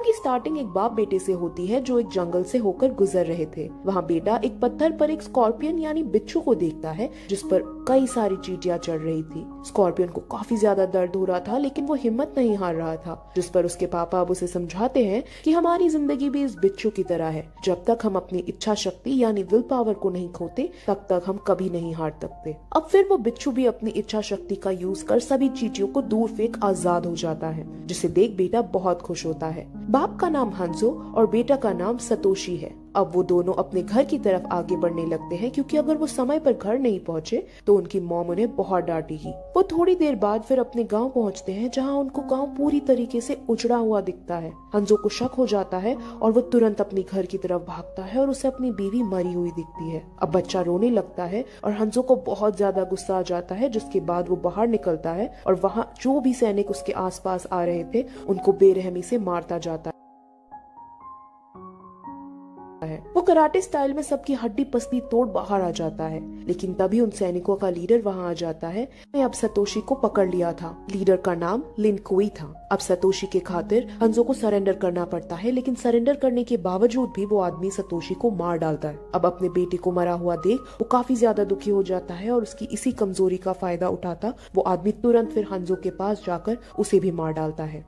Film की starting एक बाप बेटे से होती है जो एक जंगल से होकर गुजर रहे थे। वहाँ बेटा एक पत्थर पर एक स्कॉर्पियन यानी बिच्छू को देखता है जिस पर कई सारी चींटियां चढ़ रही थी। स्कॉर्पियन को काफी ज्यादा दर्द हो रहा था लेकिन वो हिम्मत नहीं हार रहा था, जिस पर उसके पापा अब उसे समझाते हैं कि हमारी जिंदगी भी इस बिच्छू की तरह है, जब तक हम अपनी इच्छा शक्ति यानी विल पावर को नहीं खोते तब तक हम कभी नहीं हार सकते। अब फिर वो बिच्छू भी अपनी इच्छा शक्ति का यूज कर सभी चींटियों को दूर फेंक आजाद हो जाता है, जिसे देख बेटा बहुत खुश होता है। बाप का नाम हंजो और बेटा का नाम सतोशी है। अब वो दोनों अपने घर की तरफ आगे बढ़ने लगते हैं क्योंकि अगर वो समय पर घर नहीं पहुँचे तो उनकी मॉम उन्हें बहुत डांटेगी। वो थोड़ी देर बाद फिर अपने गांव पहुँचते हैं जहां उनको गांव पूरी तरीके से उजड़ा हुआ दिखता है। हंजो को शक हो जाता है और वो तुरंत अपनी घर की तरफ भागता है और उसे अपनी बीवी मरी हुई दिखती है। अब बच्चा रोने लगता है और हंजो को बहुत ज्यादा गुस्सा आ जाता है, जिसके बाद वो बाहर निकलता है और वहाँ जो भी सैनिक उसके आसपास आ रहे थे उनको बेरहमी से मारता जाता है। वो कराटे स्टाइल में सबकी हड्डी पसली तोड़ बाहर आ जाता है, लेकिन तभी उन सैनिकों का लीडर वहां आ जाता है। अब सतोशी को पकड़ लिया था। लीडर का नाम लिन कुई था। अब सतोशी के खातिर हंजो को सरेंडर करना पड़ता है, लेकिन सरेंडर करने के बावजूद भी वो आदमी सतोशी को मार डालता है। अब अपने बेटे को मरा हुआ देख वो काफी ज्यादा दुखी हो जाता है और उसकी इसी कमजोरी का फायदा उठाता वो आदमी तुरंत फिर हंजो के पास जाकर उसे भी मार डालता है।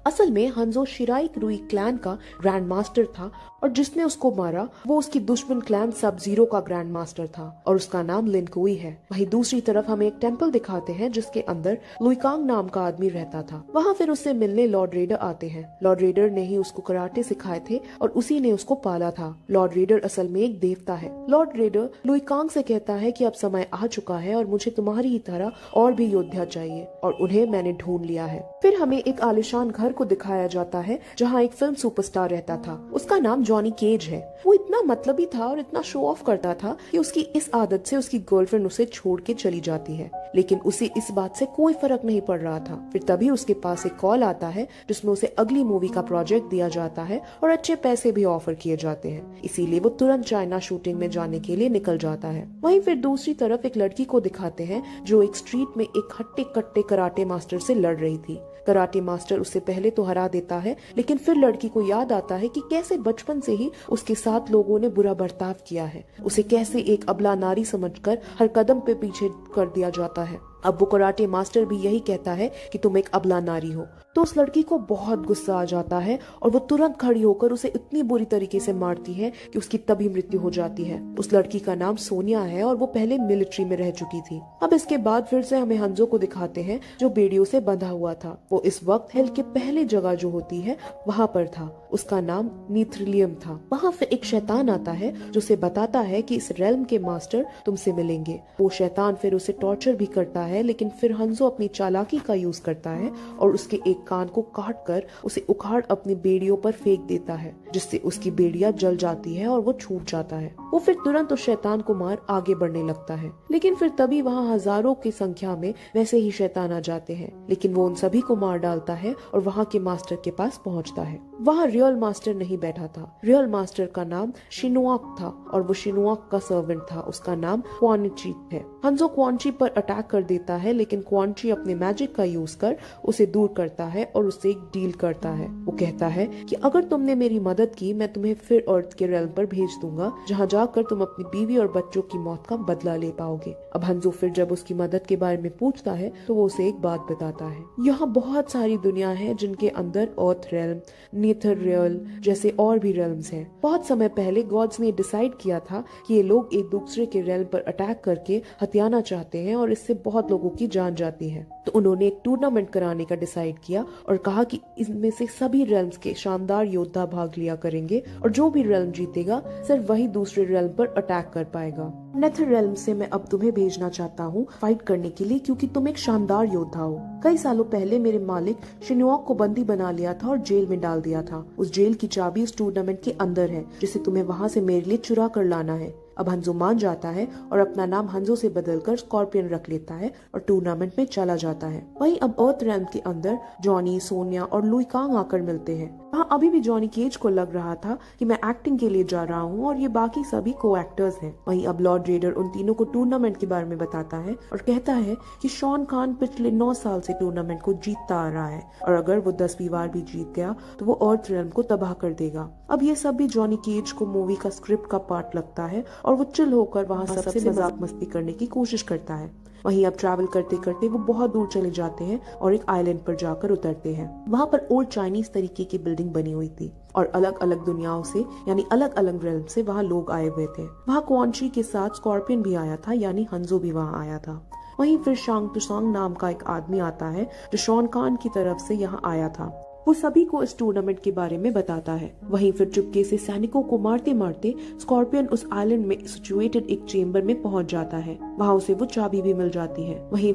असल में हंजो शिराई क्रुई क्लैन का ग्रैंड मास्टर था और जिसने उसको मारा वो उसकी दुश्मन क्लैन सब जीरो का ग्रैंड मास्टर था और उसका नाम लिन कुई है। वहीं दूसरी तरफ हमें एक टेम्पल दिखाते हैं जिसके अंदर लुइकांग नाम का आदमी रहता था। वहाँ फिर उससे मिलने लॉर्ड रेडर आते हैं। लॉर्ड रेडर ने ही उसको कराटे सिखाए थे और उसी ने उसको पाला था। लॉर्ड रेडर असल में एक देवता है। लॉर्ड रेडर लुइकांग से कहता है कि अब समय आ चुका है और मुझे तुम्हारी ही तरह और भी योद्धा चाहिए और उन्हें मैंने ढूंढ लिया है। फिर हमें एक आलिशान घर को दिखाया जाता है जहाँ एक फिल्म सुपरस्टार रहता था। उसका नाम जॉनी केज है। वो इतना मतलबी था और इतना शो ऑफ करता था कि उसकी इस आदत से उसकी गर्लफ्रेंड उसे छोड़ के चली जाती है, लेकिन उसे इस बात से कोई फर्क नहीं पड़ रहा था। फिर तभी उसके पास एक कॉल आता है जिसमें उसे अगली मूवी का प्रोजेक्ट दिया जाता है और अच्छे पैसे भी ऑफर किए जाते हैं, इसीलिए वो तुरंत चाइना शूटिंग में जाने के लिए निकल जाता है। वहीं फिर दूसरी तरफ एक लड़की को दिखाते हैं जो एक स्ट्रीट में एक हट्टे कट्टे कराटे मास्टर से लड़ रही थी। कराटे मास्टर उससे पहले तो हरा देता है, लेकिन फिर लड़की को याद आता है कि कैसे बचपन से ही उसके साथ लोगों ने बुरा बर्ताव किया है, उसे कैसे एक अबला नारी समझकर हर कदम पे पीछे कर दिया जाता है। अब वो कराटे मास्टर भी यही कहता है कि तुम एक अबला नारी हो। तो उस लड़की को बहुत गुस्सा आ जाता है और वो तुरंत खड़ी होकर उसे इतनी बुरी तरीके से मारती है कि उसकी तभी मृत्यु हो जाती है। उस लड़की का नाम सोनिया है और वो पहले मिलिट्री में रह चुकी थी। अब इसके बाद फिर से हमें हंजो को दिखाते हैं जो बेड़ियों से बंधा हुआ था। वो इस वक्त हेल के पहले जगह जो होती है वहाँ पर था। उसका नाम नीथ्रिलियम था। वहाँ फिर एक शैतान आता है जो उसे बताता है कि इस रेल्म के मास्टर तुमसे मिलेंगे। वो शैतान फिर उसे टॉर्चर भी करता है, लेकिन फिर हंजो अपनी चालाकी का यूज करता है और उसके एक कान को काट कर उसे उखाड़ अपनी बेड़ियों पर फेंक देता है, जिससे उसकी बेड़ियां जल जाती है और वो छूट जाता है। वो फिर तुरंत उस शैतान को मार आगे बढ़ने लगता है, लेकिन फिर तभी वहाँ हजारों की संख्या में वैसे ही शैतान आ जाते हैं, लेकिन वो उन सभी को मार डालता है और वहाँ के मास्टर के पास पहुँचता है। वहाँ रियल मास्टर नहीं बैठा था। रियल मास्टर का नाम शिनुआक था और वो शिनुआक का सर्वेंट था। उसका नाम क्वानची है। हंजो क्वानची पर अटैक कर देता है, लेकिन क्वानची अपने मैजिक का यूज कर उसे दूर करता है और उससे एक डील करता है। वो कहता है कि अगर तुमने मेरी मदद की मैं तुम्हें फिर अर्थ के रेल्म पर भेज दूंगा, जहाँ जाकर तुम अपनी बीवी और बच्चों की मौत का बदला ले पाओगे। अब हंजो फिर जब उसकी मदद के बारे में पूछता है तो वो उसे एक बात बताता है। यहाँ बहुत सारी दुनिया है जिनके अंदर अर्थ रेल्म, नीथर रियल जैसे और भी रेल्म्स हैं। बहुत समय पहले गॉड्स ने डिसाइड किया था कि ये लोग एक दूसरे के रेल्म पर अटैक करके हथियाना चाहते हैं और इससे बहुत लोगों की जान जाती है। तो उन्होंने एक टूर्नामेंट कराने का डिसाइड किया और कहा कि इनमें से सभी रेल्म्स के शानदार योद्धा भाग लिया करेंगे और जो भी रेल्म जीतेगा सिर्फ वही दूसरे रेल्म पर अटैक कर पाएगा। नेथर रेल्म से मैं अब तुम्हें भेजना चाहता हूँ फाइट करने के लिए, क्योंकि तुम एक शानदार योद्धा हो। कई सालों पहले मेरे मालिक शिनुआक को बंदी बना लिया था और जेल में डाल दिया था। उस जेल की चाबी उस टूर्नामेंट के अंदर है, जिसे तुम्हें वहाँ से मेरे लिए चुरा कर लाना है। अब हंजो मान जाता है और अपना नाम हंजो से बदलकर स्कॉर्पियन रख लेता है और टूर्नामेंट में चला जाता है। वहीं अब अर्थ रेल्म के अंदर जॉनी, सोनिया और लुइकांग आकर मिलते हैं। वहाँ अभी भी जॉनी केज को लग रहा था कि मैं एक्टिंग के लिए जा रहा हूँ और ये बाकी सभी को एक्टर्स हैं। वहीं अब लॉर्ड रेडर उन तीनों को टूर्नामेंट के बारे में बताता है और कहता है कि शॉन खान पिछले 9 साल से टूर्नामेंट को जीतता आ रहा है और अगर वो 10वीं बार भी जीत गया तो वो अर्थ रेल्म को तबाह कर देगा। अब ये सब भी जॉनी केज को मूवी का स्क्रिप्ट का पार्ट लगता है और वो चिल होकर वहाँ सबसे मजाक मस्ती करने की कोशिश करता है। वहीं अब ट्रैवल करते करते वो बहुत दूर चले जाते हैं और एक आइलैंड पर जाकर उतरते हैं। वहाँ पर ओल्ड चाइनीज तरीके की बिल्डिंग बनी हुई थी और अलग अलग दुनियाओं से यानी अलग अलग रेल्म से वहाँ लोग आए हुए थे। वहाँ क्वान शी के साथ स्कॉर्पियन भी आया था यानी हंजो भी वहाँ आया था। वहीं फिर शांग तुसांग नाम का एक आदमी आता है जो शॉन खान की तरफ से यहाँ आया था। वो सभी को इस टूर्नामेंट के बारे में बताता है। वहीं फिर चुपके से सैनिकों को मारते मारते स्कॉर्पियन उस आइलैंड में सिचुएटेड एक चेम्बर में पहुंच जाता है। वहाँ उसे वो चाबी भी मिल जाती है। वहीं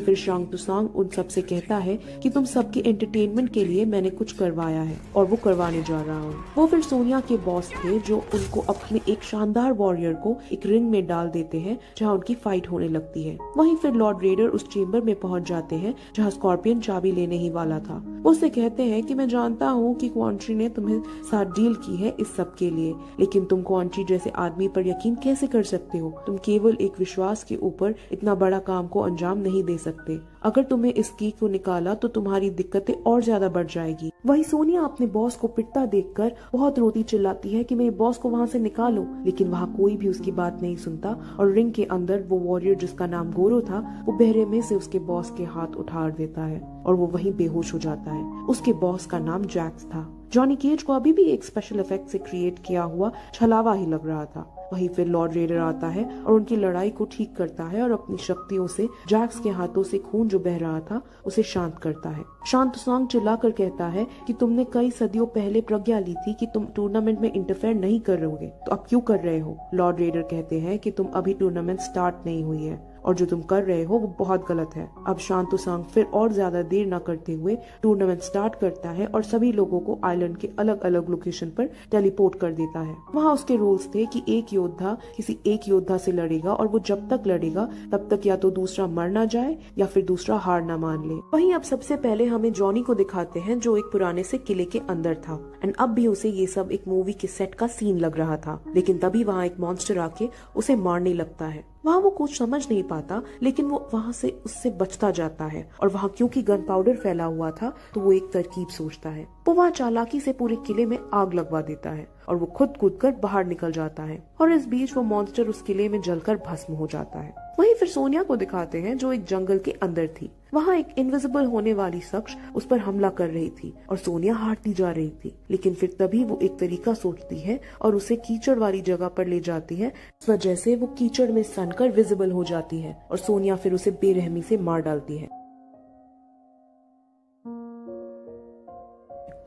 फिर शांग तुसांग उन सब से कहता है कि तुम सबके एंटरटेनमेंट के लिए मैंने कुछ करवाया है और वो करवाने जा रहा हूँ। वो फिर सोनिया के बॉस थे जो उनको अपने एक शानदार वॉरियर को एक रिंग में डाल देते हैं जहाँ उनकी फाइट होने लगती है। वहीं फिर लॉर्ड रेडर उस चेम्बर में पहुंच जाते हैं जहाँ स्कॉर्पियन चाबी लेने ही वाला था। उससे कहते हैं कि मैं जानता हूँ कि क्वान शी ने तुम्हें साथ डील की है इस सब के लिए, लेकिन तुम क्वान शी जैसे आदमी पर यकीन कैसे कर सकते हो? तुम केवल एक विश्वास के ऊपर इतना बड़ा काम को अंजाम नहीं दे सकते। अगर तुम्हें इस की को निकाला तो तुम्हारी दिक्कतें और ज्यादा बढ़ जाएगी। वही सोनिया अपने बॉस को पिटता देखकर बहुत रोती चिल्लाती है कि मेरे बॉस को वहाँ से निकालो, लेकिन वहाँ कोई भी उसकी बात नहीं सुनता और रिंग के अंदर वो वॉरियर जिसका नाम गोरो था वो बहरे में से उसके बॉस के हाथ उठाड़ देता है और वो वहीं बेहोश हो जाता है। उसके बॉस का नाम जैक्स था। जॉनी केज को अभी भी एक स्पेशल इफेक्ट से क्रिएट किया हुआ छलावा ही लग रहा था। वहीं फिर लॉर्ड रेडर आता है और उनकी लड़ाई को ठीक करता है और अपनी शक्तियों से जैक्स के हाथों से खून जो बह रहा था उसे शांत करता है। शांत तुसांग चिल्लाकर कहता है कि तुमने कई सदियों पहले प्रतिज्ञा ली थी कि तुम टूर्नामेंट में इंटरफेयर नहीं करोगे, तो अब क्यों कर रहे हो? लॉर्ड रेडर कहते हैं कि तुम अभी टूर्नामेंट स्टार्ट नहीं हुई है और जो तुम कर रहे हो वो बहुत गलत है। अब शांत तुसांग फिर और ज्यादा देर न करते हुए टूर्नामेंट स्टार्ट करता है और सभी लोगों को आइलैंड के अलग अलग लोकेशन पर टेलीपोर्ट कर देता है। वहाँ उसके रूल्स थे कि एक योद्धा किसी एक योद्धा से लड़ेगा और वो जब तक लड़ेगा तब तक या तो दूसरा मर ना जाए या फिर दूसरा हार ना मान ले। वहीं अब सबसे पहले हमें जॉनी को दिखाते हैं जो एक पुराने से किले के अंदर था एंड अब भी उसे ये सब एक मूवी के सेट का सीन लग रहा था। लेकिन तभी वहाँ एक मॉन्स्टर आके उसे मारने लगता है। वहाँ वो कुछ समझ नहीं पाता लेकिन वो वहाँ से उससे बचता जाता है और वहाँ क्योंकि गन पाउडर फैला हुआ था तो वो एक तरकीब सोचता है। वो वहाँ चालाकी से पूरे किले में आग लगवा देता है और वो खुद कूद कर बाहर निकल जाता है और इस बीच वो मॉन्स्टर उस किले में जलकर भस्म हो जाता है। वहीं फिर सोनिया को दिखाते हैं जो एक जंगल के अंदर थी। वहाँ एक इनविजिबल होने वाली शख्स उस पर हमला कर रही थी और सोनिया हारती जा रही थी, लेकिन फिर तभी वो एक तरीका सोचती है और उसे कीचड़ वाली जगह पर ले जाती है। इस वजह से वो कीचड़ में सनकर विजिबल हो जाती है और सोनिया फिर उसे बेरहमी से मार डालती है।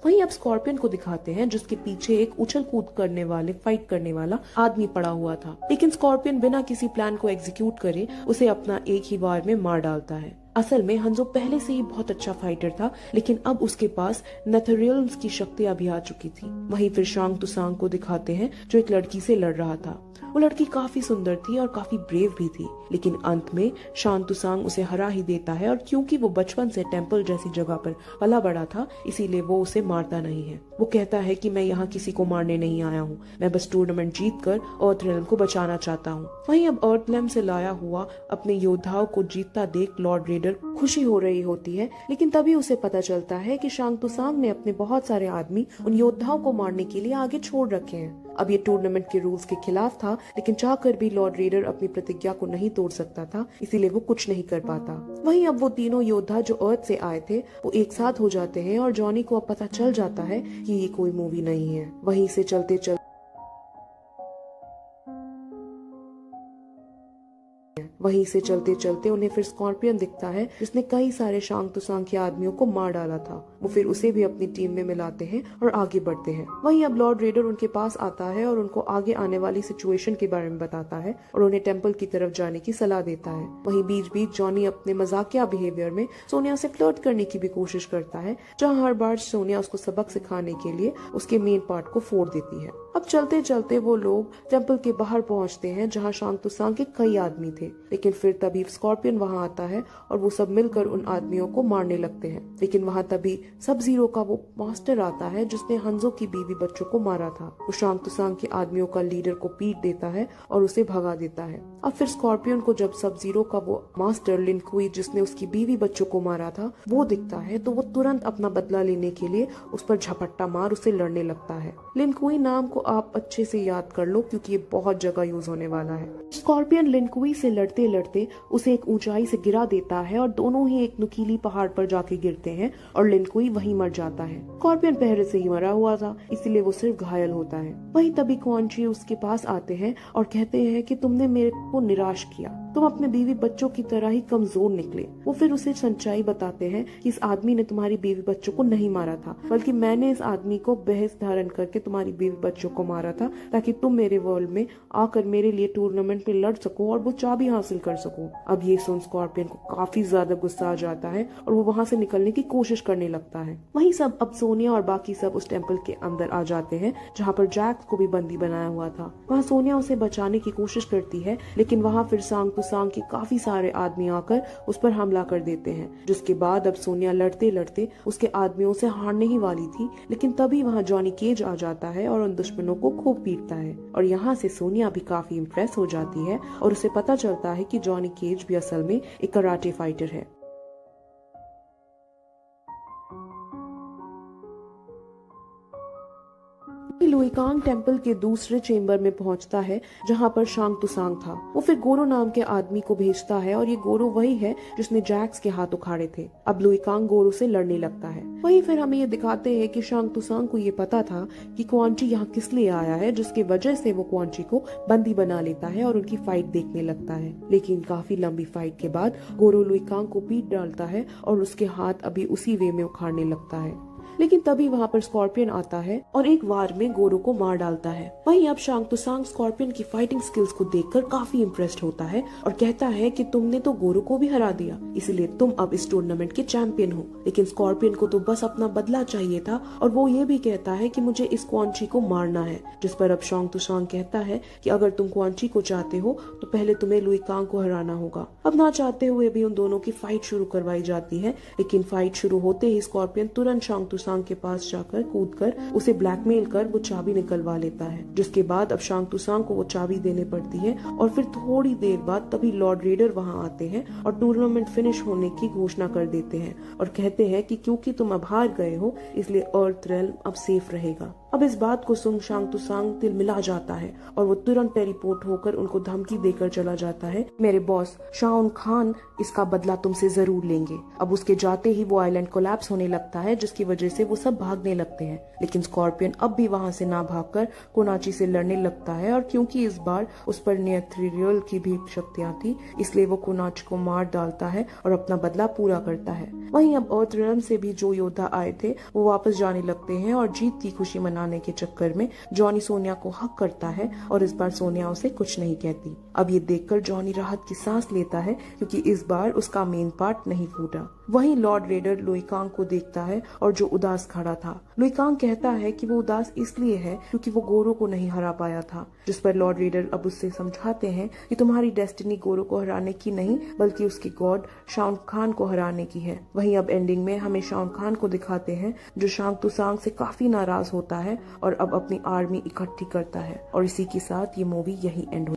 वहीं अब स्कॉर्पियन को दिखाते हैं जिसके पीछे एक उछल कूद करने वाले फाइट करने वाला आदमी पड़ा हुआ था, लेकिन स्कॉर्पियन बिना किसी प्लान को एग्जीक्यूट करे उसे अपना एक ही वार में मार डालता है। असल में हंजो पहले से ही बहुत अच्छा फाइटर था, लेकिन अब उसके पास नेथरियल्स की शक्तियां भी आ चुकी थी। वहीं फिर शांग तुसांग को दिखाते हैं जो एक लड़की से लड़ रहा था। वो लड़की काफी सुंदर थी और काफी ब्रेव भी थी, लेकिन अंत में शांग तुसांग उसे हरा ही देता है और क्योंकि वो बचपन से टेम्पल जैसी जगह पर पला बड़ा था इसीलिए वो उसे मारता नहीं है। वो कहता है कि मैं यहाँ किसी को मारने नहीं आया हूँ, मैं बस टूर्नामेंट जीत कर अर्थ रेल्म को बचाना चाहता हूँ। वहीं अब अर्थ रेल्म से लाया हुआ अपने योद्धाओं को जीतता देख लॉर्ड रेडर खुशी हो रही होती है, लेकिन तभी उसे पता चलता है कि शांग तुसांग ने अपने बहुत सारे आदमी उन योद्धाओं को मारने के लिए आगे छोड़ रखे हैं। अब ये टूर्नामेंट के रूल्स के खिलाफ था, लेकिन चाहकर भी लॉर्ड रेडर अपनी प्रतिज्ञा को नहीं तोड़ सकता था, इसीलिए वो कुछ नहीं कर पाता। वहीं अब वो तीनों योद्धा जो अर्थ से आए थे वो एक साथ हो जाते हैं और जॉनी को अब पता चल जाता है कि ये कोई मूवी नहीं है। वहीं से चलते चलते उन्हें फिर स्कॉर्पियन दिखता है जिसने कई सारे शांग तुसांग के आदमियों को मार डाला था। वो फिर उसे भी अपनी टीम में मिलाते हैं और आगे बढ़ते हैं। वहीं अब लॉर्ड रेडर उनके पास आता है और उनको आगे आने वाली सिचुएशन के बारे में बताता है और उन्हें टेम्पल की तरफ जाने की सलाह देता है। वहीं बीच बीच जॉनी अपने मजाकिया बिहेवियर में सोनिया से फ्लर्ट करने की भी कोशिश करता है, जहाँ हर बार सोनिया उसको सबक सिखाने के लिए उसके मेन पार्ट को फोड़ देती है। अब चलते चलते वो लोग टेम्पल के बाहर पहुंचते हैं जहाँ शांग तुसांग के कई आदमी थे, लेकिन फिर तभी स्कॉर्पियन वहां आता है और वो सब मिलकर उन आदमियों को मारने लगते हैं। लेकिन वहां तभी सब जीरो का वो मास्टर आता है जिसने हंजो की बीवी बच्चों को मारा था। वो शांग तुसांग के आदमियों का लीडर को पीट देता है और उसे भगा देता है। अब फिर स्कॉर्पियन को जब सब जीरो का वो मास्टर लिन कुई जिसने उसकी बीवी बच्चों को मारा था वो दिखता है तो वो तुरंत अपना बदला लेने के लिए उस पर झपट्टा मार उसे लड़ने लगता है। लिन कुई नाम को आप अच्छे से याद कर लो क्योंकि ये बहुत जगह यूज होने वाला है। स्कॉर्पियन लिन कुई से लड़ते लड़ते उसे एक ऊंचाई से गिरा देता है और दोनों ही एक नुकीली पहाड़ पर जाके गिरते हैं और लिन कुई वहीं मर जाता है। स्कॉर्पियन पहले से ही मरा हुआ था इसलिए वो सिर्फ घायल होता है। वहीं तभी क्वान ची उसके पास आते हैं और कहते हैं कि तुमने मेरे को निराश किया, तुम अपने बीवी बच्चों की तरह ही कमजोर निकले। वो फिर उसे सच्चाई बताते हैं कि इस आदमी ने तुम्हारी बीवी बच्चों को नहीं मारा था बल्कि मैंने इस आदमी को बहस धारण करके तुम्हारी बीवी बच्चों को मारा था ताकि तुम मेरे वर्ल्ड में आकर मेरे लिए टूर्नामेंट में लड़ सको और वो चाबी हासिल कर सको। अब ये सुन स्कॉर्पियन को काफी ज्यादा गुस्सा आ जाता है और वो वहाँ से निकलने की कोशिश करने लगता है। वहीं सब अब सोनिया और बाकी सब उस टेम्पल के अंदर आ जाते हैं जहाँ पर जैक्स को भी बंदी बनाया हुआ था। वहाँ सोनिया उसे बचाने की कोशिश करती है लेकिन वहाँ फिर सांग तुसांग के काफी सारे आदमी आकर उस पर हमला कर देते हैं, जिसके बाद अब सोनिया लड़ते लड़ते उसके आदमियों से हारने ही वाली थी। लेकिन तभी वहाँ जॉनी केज आ जाता है और उन दुश्मनों को खूब पीटता है और यहाँ से सोनिया भी काफी इम्प्रेस हो जाती है और उसे पता चलता है कि जॉनी केज भी असल में एक कराटे फाइटर है। लुइकांग टेम्पल के दूसरे चेम्बर में पहुंचता है जहां पर शांग तुसांग था। वो फिर गोरो नाम के आदमी को भेजता है और ये गोरो वही है जिसने जैक्स के हाथ उखाड़े थे। अब लुइकांग गोरो से लड़ने लगता है। वहीं फिर हमें ये दिखाते हैं कि शांग तुसांग को ये पता था कि क्वान ची यहाँ किस लिए आया है, जिसकी वजह से वो क्वान ची को बंदी बना लेता है और उनकी फाइट देखने लगता है। लेकिन काफी लंबी फाइट के बाद गोरो लुइकांग को पीट डालता है और उसके हाथ अभी उसी वे में उखाड़ने लगता है। लेकिन तभी वहाँ पर स्कॉर्पियन आता है और एक वार में गोरो को मार डालता है। वहीं अब शांग तुसांग स्कॉर्पियन की फाइटिंग स्किल्स को देखकर काफी इम्प्रेस्ड होता है और कहता है कि तुमने तो गोरो को भी हरा दिया, इसलिए तुम अब इस टूर्नामेंट के चैंपियन हो। लेकिन स्कॉर्पियन को तो बस अपना बदला चाहिए था और वो ये भी कहता है कि मुझे इस क्वान ची को मारना है, जिस पर अब शांग तुसांग कहता है कि अगर तुम क्वान ची को चाहते हो तो पहले तुम्हें लुइकांग को हराना होगा। अब ना चाहते हुए भी उन दोनों की फाइट शुरू करवाई जाती है। लेकिन फाइट शुरू होते ही स्कॉर्पियन तुरंत शांग तुसांग के पास जाकर कूदकर उसे ब्लैकमेल कर वो चाबी निकलवा लेता है, जिसके बाद अब शांग तुसांग को वो चाबी देने पड़ती है। और फिर थोड़ी देर बाद तभी लॉर्ड रेडर वहाँ आते हैं और टूर्नामेंट फिनिश होने की घोषणा कर देते हैं और कहते हैं कि क्योंकि तुम अब हार गए हो इसलिए अर्थ रेल्म अब सेफ रहेगा। अब इस बात को सुन शांग तुसांग दिल मिला जाता है और वो तुरंत टेलीपोर्ट होकर उनको धमकी देकर चला जाता है, मेरे बॉस शाओन खान इसका बदला तुमसे जरूर लेंगे। अब उसके जाते ही वो आइलैंड कोलैप्स होने लगता है, जिसकी वजह से वो सब भागने लगते हैं। लेकिन स्कॉर्पियन अब भी वहाँ से ना भागकर कोनाची से लड़ने लगता है और क्योंकि इस बार उस पर नेथरियल की भी शक्तियाँ थी इसलिए वो कोनाची को मार डालता है और अपना बदला पूरा करता है। वहीं अब अर्थ रेल्म से भी जो योद्धा आए थे वो वापस जाने लगते हैं और जीत की खुशी मनाने के चक्कर में जॉनी सोनिया को हक करता है और इस बार सोनिया उसे कुछ नहीं कहती। अब ये देखकर जॉनी राहत की सांस लेता है क्योंकि इस बार उसका मेन पार्ट नहीं फूटा। वहीं लॉर्ड रेडर लुइकांग को देखता है और जो उदास खड़ा था। लुइकांग कहता है कि वो उदास इसलिए है क्योंकि वो गोरो को नहीं हरा पाया था, जिस पर लॉर्ड रेडर अब उससे समझाते हैं कि तुम्हारी डेस्टिनी गोरो को हराने की नहीं बल्कि उसकी गॉड शाओन खान को हराने की है। वहीं अब एंडिंग में हमें शाओन खान को दिखाते हैं जो शांग तुसांग से काफी नाराज होता है और अब अपनी आर्मी इकट्ठी करता है और इसी के साथ ये मूवी यही एंड